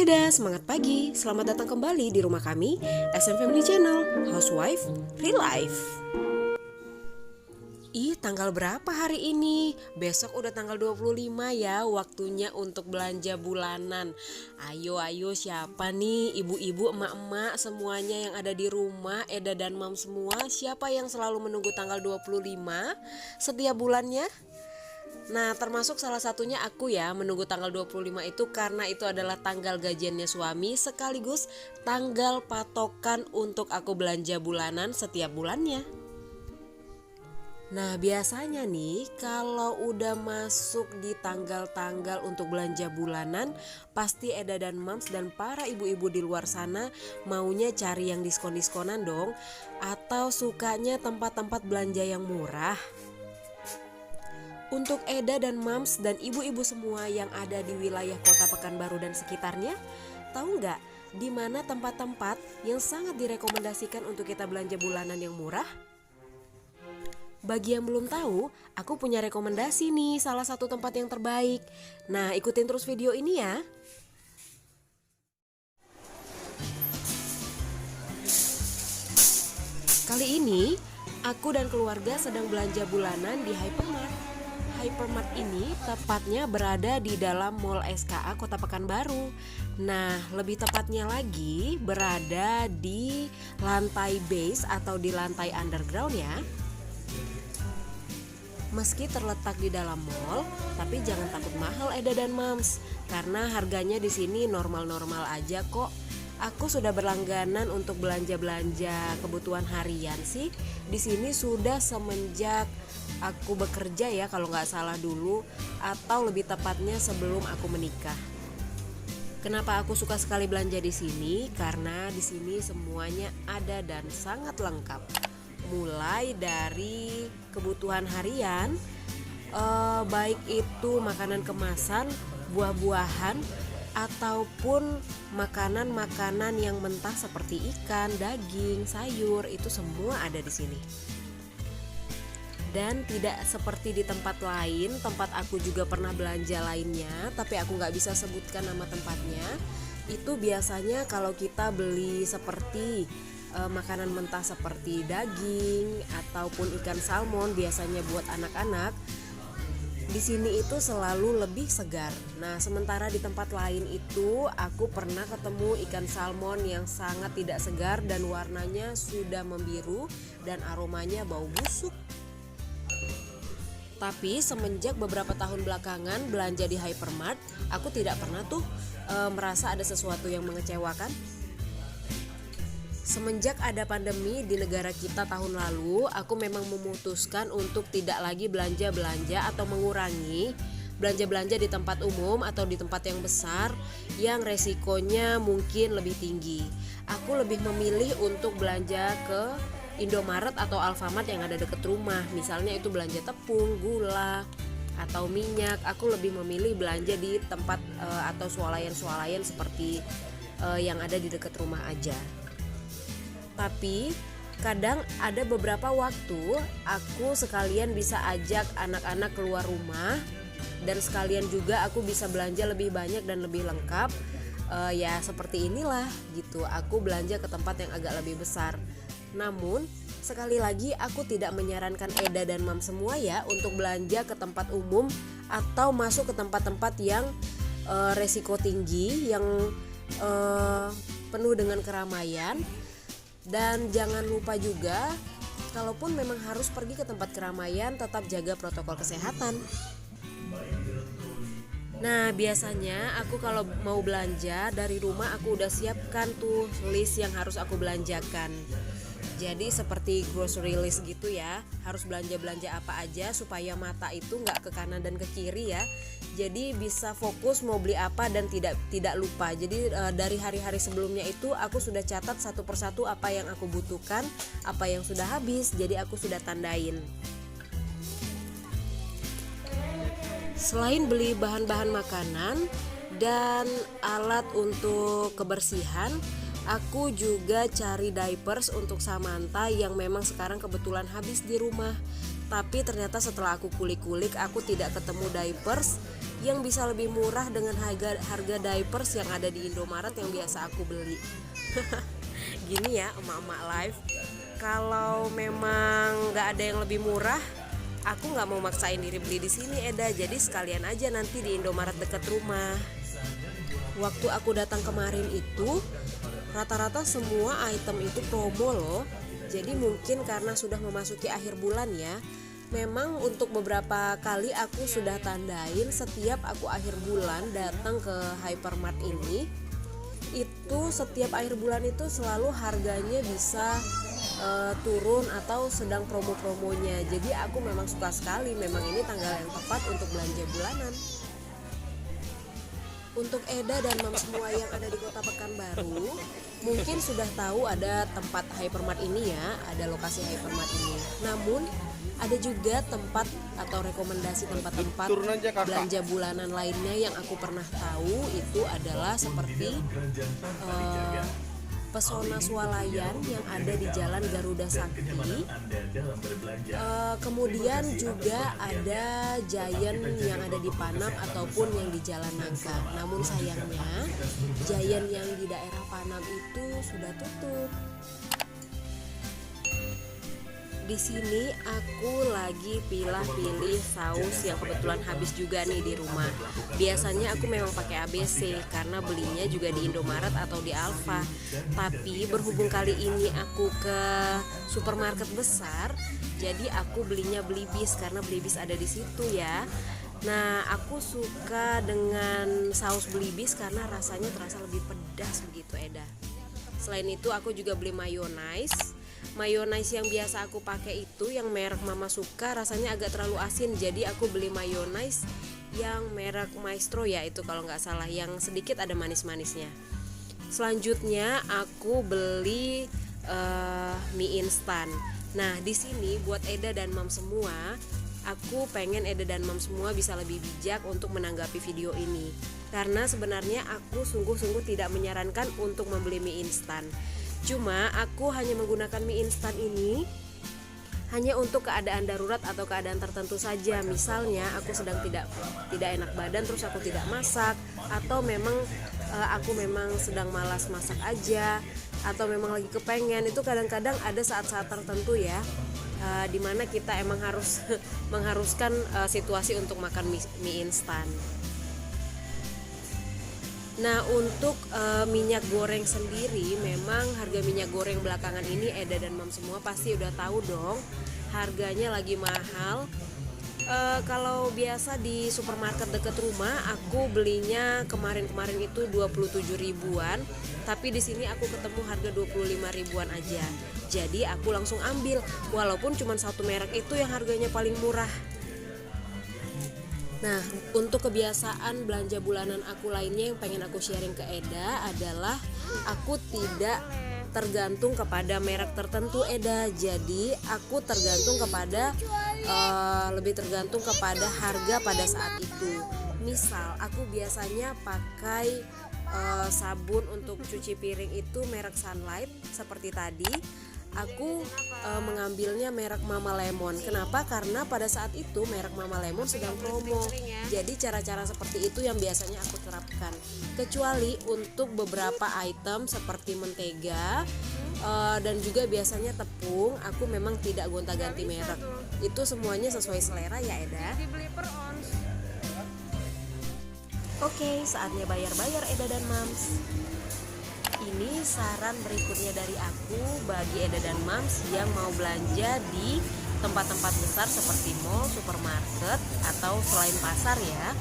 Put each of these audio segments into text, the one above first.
Seda, semangat pagi. Selamat datang kembali di rumah kami, SM Family Channel, Housewife Real Life. Tanggal berapa hari ini? Besok udah tanggal 25 ya, waktunya untuk belanja bulanan. Ayo siapa nih ibu-ibu, emak-emak semuanya yang ada di rumah, Eda dan Mam semua, siapa yang selalu menunggu tanggal 25 setiap bulannya? Nah, termasuk salah satunya aku ya, menunggu tanggal 25 itu karena itu adalah tanggal gajiannya suami sekaligus tanggal patokan untuk aku belanja bulanan setiap bulannya. Nah, biasanya nih kalau udah masuk di tanggal-tanggal untuk belanja bulanan, pasti Eda dan Mams dan para ibu-ibu di luar sana maunya cari yang diskon-diskonan dong, atau sukanya tempat-tempat belanja yang murah. Untuk Eda dan Mams dan ibu-ibu semua yang ada di wilayah Kota Pekanbaru dan sekitarnya, tahu nggak di mana tempat-tempat yang sangat direkomendasikan untuk kita belanja bulanan yang murah? Bagi yang belum tahu, aku punya rekomendasi nih, salah satu tempat yang terbaik. Nah, ikutin terus video ini ya. Kali ini, aku dan keluarga sedang belanja bulanan di Hypermart. Hypermart ini tepatnya berada di dalam Mall SKA Kota Pekanbaru. Nah, lebih tepatnya lagi berada di lantai base atau di lantai underground ya. Meski terletak di dalam mall, tapi jangan takut mahal Eda dan Mams, karena harganya di sini normal-normal aja kok. Aku sudah berlangganan untuk belanja-belanja kebutuhan harian sih. Di sini sudah semenjak aku bekerja ya, kalau nggak salah dulu, atau lebih tepatnya sebelum aku menikah. Kenapa aku suka sekali belanja di sini? Karena di sini semuanya ada dan sangat lengkap. Mulai dari kebutuhan harian, baik itu makanan kemasan, buah-buahan, ataupun makanan-makanan yang mentah seperti ikan, daging, sayur, itu semua ada di sini. Dan tidak seperti di tempat lain, tempat aku juga pernah belanja lainnya, tapi aku nggak bisa sebutkan nama tempatnya. Itu biasanya kalau kita beli seperti makanan mentah seperti daging ataupun ikan salmon, biasanya buat anak-anak, di sini itu selalu lebih segar. Nah, sementara di tempat lain itu aku pernah ketemu ikan salmon yang sangat tidak segar dan warnanya sudah membiru dan aromanya bau busuk. Tapi semenjak beberapa tahun belakangan belanja di Hypermart, aku tidak pernah tuh merasa ada sesuatu yang mengecewakan. Semenjak ada pandemi di negara kita tahun lalu, aku memang memutuskan untuk tidak lagi belanja-belanja atau mengurangi belanja-belanja di tempat umum atau di tempat yang besar yang resikonya mungkin lebih tinggi. Aku lebih memilih untuk belanja ke Indomaret atau Alfamart yang ada dekat rumah. Misalnya itu belanja tepung, gula, atau minyak. Aku lebih memilih belanja di tempat atau swalayan-swalayan seperti yang ada di dekat rumah aja. Tapi kadang ada beberapa waktu aku sekalian bisa ajak anak-anak keluar rumah, dan sekalian juga aku bisa belanja lebih banyak dan lebih lengkap. Ya seperti inilah gitu, aku belanja ke tempat yang agak lebih besar. Namun sekali lagi aku tidak menyarankan Eda dan Mam semua ya untuk belanja ke tempat umum atau masuk ke tempat-tempat yang resiko tinggi, yang penuh dengan keramaian. Dan jangan lupa juga, kalaupun memang harus pergi ke tempat keramaian, tetap jaga protokol kesehatan. Nah, biasanya aku kalau mau belanja dari rumah, aku udah siapkan tuh list yang harus aku belanjakan. Jadi seperti grocery list gitu ya, harus belanja-belanja apa aja supaya mata itu nggak ke kanan dan ke kiri ya. Jadi bisa fokus mau beli apa dan tidak lupa. Jadi dari hari-hari sebelumnya itu aku sudah catat satu persatu apa yang aku butuhkan, apa yang sudah habis, jadi aku sudah tandain. Selain beli bahan-bahan makanan dan alat untuk kebersihan, aku juga cari diapers untuk Samantha yang memang sekarang kebetulan habis di rumah. Tapi ternyata setelah aku kulik-kulik, aku tidak ketemu diapers yang bisa lebih murah dengan harga diapers yang ada di Indomaret yang biasa aku beli. Gini ya emak-emak live, kalau memang nggak ada yang lebih murah, aku nggak mau maksain diri beli di sini Eda, jadi sekalian aja nanti di Indomaret dekat rumah. Waktu aku datang kemarin itu rata-rata semua item itu promo loh. Jadi mungkin karena sudah memasuki akhir bulan ya, memang untuk beberapa kali aku sudah tandain setiap aku akhir bulan datang ke hypermart ini, itu setiap akhir bulan itu selalu harganya bisa turun atau sedang promo-promonya. Jadi aku memang suka sekali, memang ini tanggal yang tepat untuk belanja bulanan. Untuk Eda dan Mam semua yang ada di Kota Pekanbaru, mungkin sudah tahu ada tempat hypermart ini ya, ada lokasi hypermart ini. Namun ada juga tempat atau rekomendasi tempat-tempat belanja bulanan lainnya yang aku pernah tahu itu adalah seperti Pesona Swalayan yang ada di Jalan Garuda Sakti. Kemudian juga ada Giant yang ada di Panam ataupun yang di Jalan Nangka. Namun sayangnya Giant yang di daerah Panam itu sudah tutup. Di sini aku lagi pilih saus yang kebetulan habis juga nih di rumah. Biasanya aku memang pakai ABC karena belinya juga di Indomaret atau di Alfa. Tapi berhubung kali ini aku ke supermarket besar, jadi aku belinya Belibis karena Belibis ada di situ ya. Nah, aku suka dengan saus Belibis karena rasanya terasa lebih pedas begitu Eda. Selain itu aku juga beli mayonnaise. Mayonnaise yang biasa aku pakai itu yang merek Mama Suka rasanya agak terlalu asin, jadi aku beli mayonnaise yang merek Maestro ya, itu kalau nggak salah, yang sedikit ada manis-manisnya. Selanjutnya aku beli mie instan. Nah di sini buat Eda dan Mam semua, aku pengen Eda dan Mam semua bisa lebih bijak untuk menanggapi video ini, karena sebenarnya aku sungguh-sungguh tidak menyarankan untuk membeli mie instan. Cuma aku hanya menggunakan mie instan ini hanya untuk keadaan darurat atau keadaan tertentu saja. Misalnya aku sedang tidak enak badan terus aku tidak masak, atau memang aku memang sedang malas masak aja, atau memang lagi kepengen. Itu kadang-kadang ada saat-saat tertentu ya, dimana kita emang harus mengharuskan situasi untuk makan mie instan. Nah untuk minyak goreng sendiri, memang harga minyak goreng belakangan ini Eda dan Mam semua pasti udah tahu dong, harganya lagi mahal. Kalau biasa di supermarket dekat rumah aku belinya kemarin itu 27 ribuan, tapi di sini aku ketemu harga 25 ribuan aja. Jadi aku langsung ambil, walaupun cuma satu merek itu yang harganya paling murah. Nah, untuk kebiasaan belanja bulanan aku lainnya yang pengen aku sharing ke Eda adalah aku tidak tergantung kepada merek tertentu Eda. Jadi aku tergantung kepada lebih tergantung kepada harga pada saat itu. Misal aku biasanya pakai sabun untuk cuci piring itu merek Sunlight seperti tadi. Aku mengambilnya merek Mama Lemon. Kenapa? Karena pada saat itu merek Mama Lemon sedang promo. Jadi cara-cara seperti itu yang biasanya aku terapkan. Kecuali untuk beberapa item seperti mentega dan juga biasanya tepung, aku memang tidak gonta-ganti merek. Itu semuanya sesuai selera ya Eda. Oke, saatnya bayar-bayar Eda dan Mams. Ini saran berikutnya dari aku bagi Eda dan Mams yang mau belanja di tempat-tempat besar seperti mall, supermarket, atau selain pasar ya.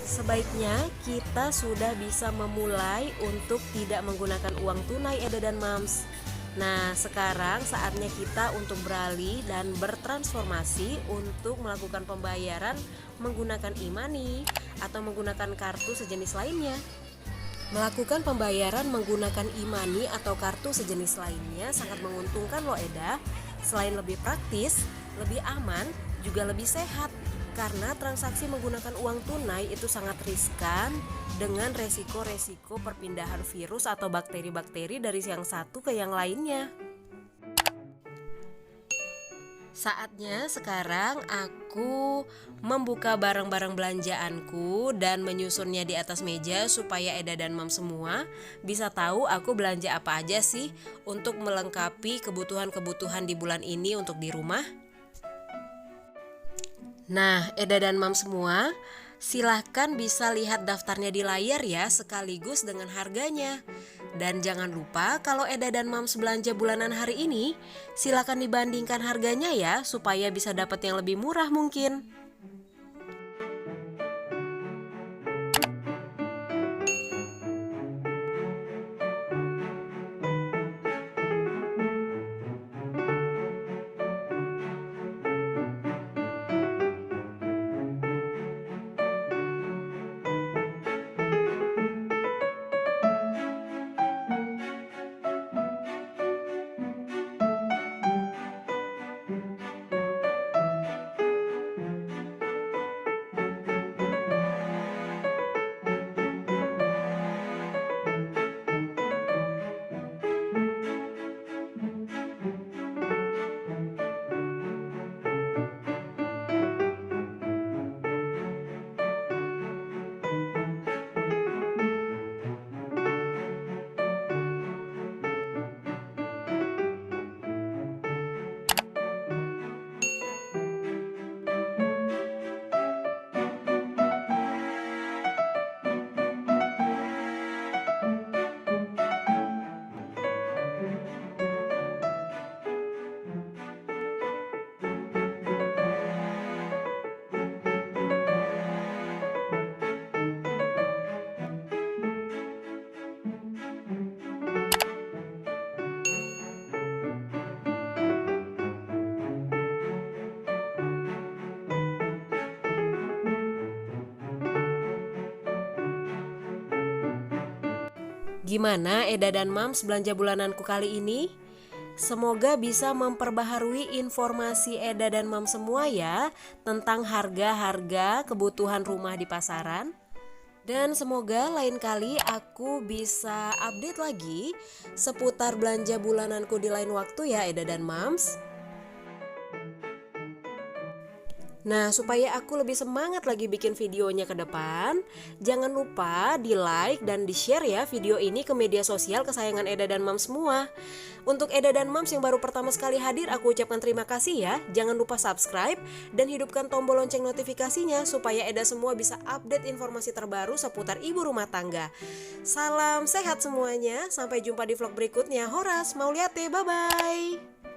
Sebaiknya kita sudah bisa memulai untuk tidak menggunakan uang tunai Eda dan Mams. Nah sekarang saatnya kita untuk beralih dan bertransformasi untuk melakukan pembayaran menggunakan e-money atau menggunakan kartu sejenis lainnya. Melakukan pembayaran menggunakan e-money atau kartu sejenis lainnya sangat menguntungkan loh Eda. Selain lebih praktis, lebih aman, juga lebih sehat. Karena transaksi menggunakan uang tunai itu sangat riskan dengan resiko-resiko perpindahan virus atau bakteri-bakteri dari yang satu ke yang lainnya. Saatnya sekarang aku membuka barang-barang belanjaanku dan menyusunnya di atas meja supaya Eda dan Mam semua bisa tahu aku belanja apa aja sih untuk melengkapi kebutuhan-kebutuhan di bulan ini untuk di rumah. Nah, Eda dan Mam semua, silahkan bisa lihat daftarnya di layar ya sekaligus dengan harganya. Dan jangan lupa kalau Eda dan Mams belanja bulanan hari ini, silahkan dibandingkan harganya ya supaya bisa dapat yang lebih murah mungkin. Gimana Eda dan Mams belanja bulananku kali ini? Semoga bisa memperbaharui informasi Eda dan Mams semua ya tentang harga-harga kebutuhan rumah di pasaran. Dan semoga lain kali aku bisa update lagi seputar belanja bulananku di lain waktu ya Eda dan Mams. Nah, supaya aku lebih semangat lagi bikin videonya ke depan, jangan lupa di like dan di share ya video ini ke media sosial kesayangan Eda dan Mams semua. Untuk Eda dan Mams yang baru pertama sekali hadir, aku ucapkan terima kasih ya. Jangan lupa subscribe dan hidupkan tombol lonceng notifikasinya supaya Eda semua bisa update informasi terbaru seputar ibu rumah tangga. Salam sehat semuanya, sampai jumpa di vlog berikutnya. Horas, Mauliate, bye-bye.